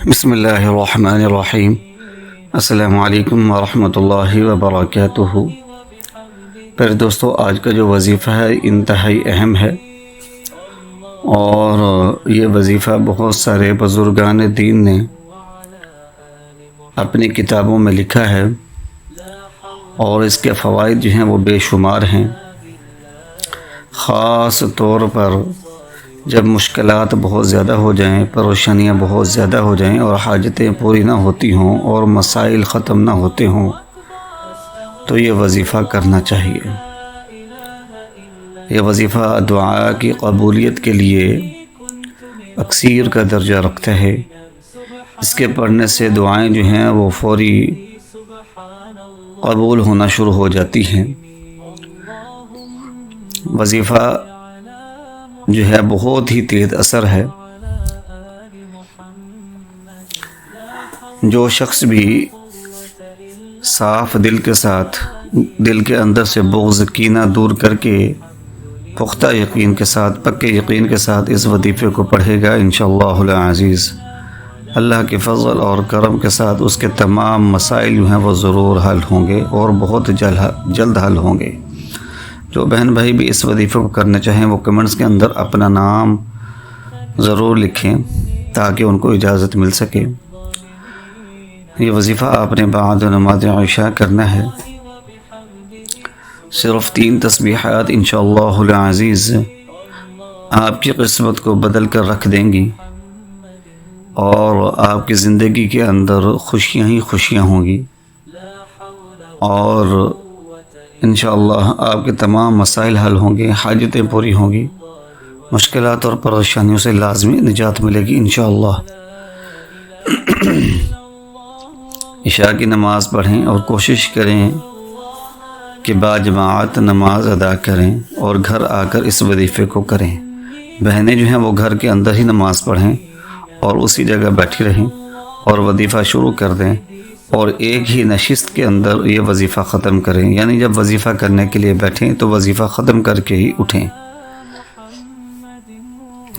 بسم اللہ الرحمن الرحیم۔ السلام علیکم ورحمۃ اللہ وبرکاتہ۔ پھر دوستو، آج کا جو وظیفہ ہے انتہائی اہم ہے، اور یہ وظیفہ بہت سارے بزرگان دین نے اپنی کتابوں میں لکھا ہے، اور اس کے فوائد جو ہیں وہ بے شمار ہیں۔ خاص طور پر جب مشکلات بہت زیادہ ہو جائیں، پریشانیاں بہت زیادہ ہو جائیں، اور حاجتیں پوری نہ ہوتی ہوں اور مسائل ختم نہ ہوتے ہوں، تو یہ وظیفہ کرنا چاہیے۔ یہ وظیفہ دعا کی قبولیت کے لیے اکثیر کا درجہ رکھتا ہے۔ اس کے پڑھنے سے دعائیں جو ہیں وہ فوری قبول ہونا شروع ہو جاتی ہیں۔ وظیفہ جو ہے بہت ہی تیز اثر ہے۔ جو شخص بھی صاف دل کے ساتھ، دل کے اندر سے بغض کینہ دور کر کے پختہ یقین کے ساتھ، پکے یقین کے ساتھ اس وظیفے کو پڑھے گا، انشاءاللہ العزیز اللہ کے فضل اور کرم کے ساتھ اس کے تمام مسائل جو ہیں وہ ضرور حل ہوں گے، اور بہت جلد حل ہوں گے۔ جو بہن بھائی بھی اس وظیفے کو کرنا چاہیں وہ کمنٹس کے اندر اپنا نام ضرور لکھیں تاکہ ان کو اجازت مل سکے۔ یہ وظیفہ آپ نے بعد نماز عشاء کرنا ہے۔ صرف 3 تسبیحات انشاءاللہ العزیز آپ کی قسمت کو بدل کر رکھ دیں گی، اور آپ کی زندگی کے اندر خوشیاں ہی خوشیاں ہوں گی، اور انشاءاللہ آپ کے تمام مسائل حل ہوں گے، حاجتیں پوری ہوں گی، مشکلات اور پریشانیوں سے لازمی نجات ملے گی انشاءاللہ۔ عشاء کی نماز پڑھیں اور کوشش کریں کہ باجماعت نماز ادا کریں، اور گھر آ کر اس وظیفے کو کریں۔ بہنیں جو ہیں وہ گھر کے اندر ہی نماز پڑھیں اور اسی جگہ بیٹھی رہیں اور وظیفہ شروع کر دیں، اور ایک ہی نشست کے اندر یہ وظیفہ ختم کریں، یعنی جب وظیفہ کرنے کے لیے بیٹھیں تو وظیفہ ختم کر کے ہی اٹھیں۔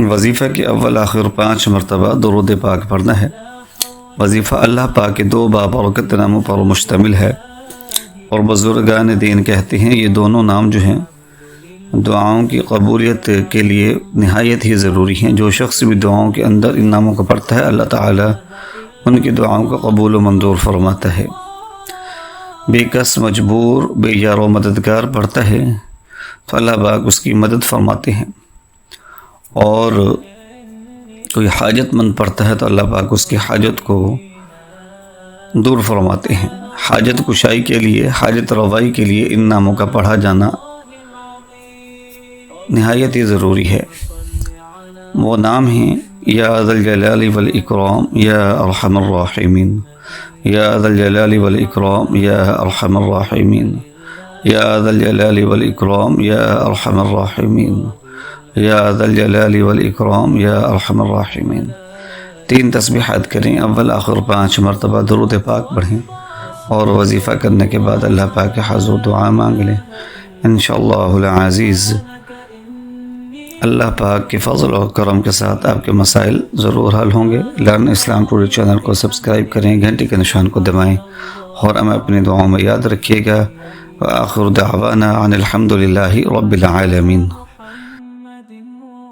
وظیفہ کے اول آخر 5 مرتبہ درود پاک پڑھنا ہے۔ وظیفہ اللہ پاک کے 2 بابرکت ناموں پر مشتمل ہے، اور بزرگان دین کہتے ہیں یہ دونوں نام جو ہیں دعاؤں کی قبولیت کے لیے نہایت ہی ضروری ہیں۔ جو شخص بھی دعاؤں کے اندر ان ناموں کو پڑھتا ہے، اللہ تعالیٰ ان کی دعاؤں کو قبول و منظور فرماتا ہے۔ بے کس مجبور، بے یار و مددگار پڑھتا ہے تو اللہ پاک اس کی مدد فرماتے ہیں، اور کوئی حاجت مند پڑھتا ہے تو اللہ پاک اس کی حاجت کو دور فرماتے ہیں۔ حاجت کشائی کے لیے، حاجت روائی کے لیے ان ناموں کا پڑھا جانا نہایت ہی ضروری ہے۔ وہ نام ہیں یا ذا الجلال والاکرام یا ارحم الراحمین، یا ذا الجلال والاکرام یا ارحم الراحمین، یا ذا الجلال والاکرام یا ارحم الراحمین، یا ذا الجلال والاکرام یا ارحم الراحمین۔ 3 تسبیحات کریں، اول آخر 5 مرتبہ درود پاک پڑھیں، اور وظیفہ کرنے کے بعد اللہ پاک کے حضور دعا مانگ لیں۔ انشاءاللہ العزیز اللہ پاک کے فضل و کرم کے ساتھ آپ کے مسائل ضرور حل ہوں گے۔ لرن اسلام ٹوڈے چینل کو سبسکرائب کریں، گھنٹی کے نشان کو دبائیں، اور ہمیں اپنی دعاؤں میں یاد رکھیے گا۔ وآخر دعوانا ان الحمد للہ رب العالمین۔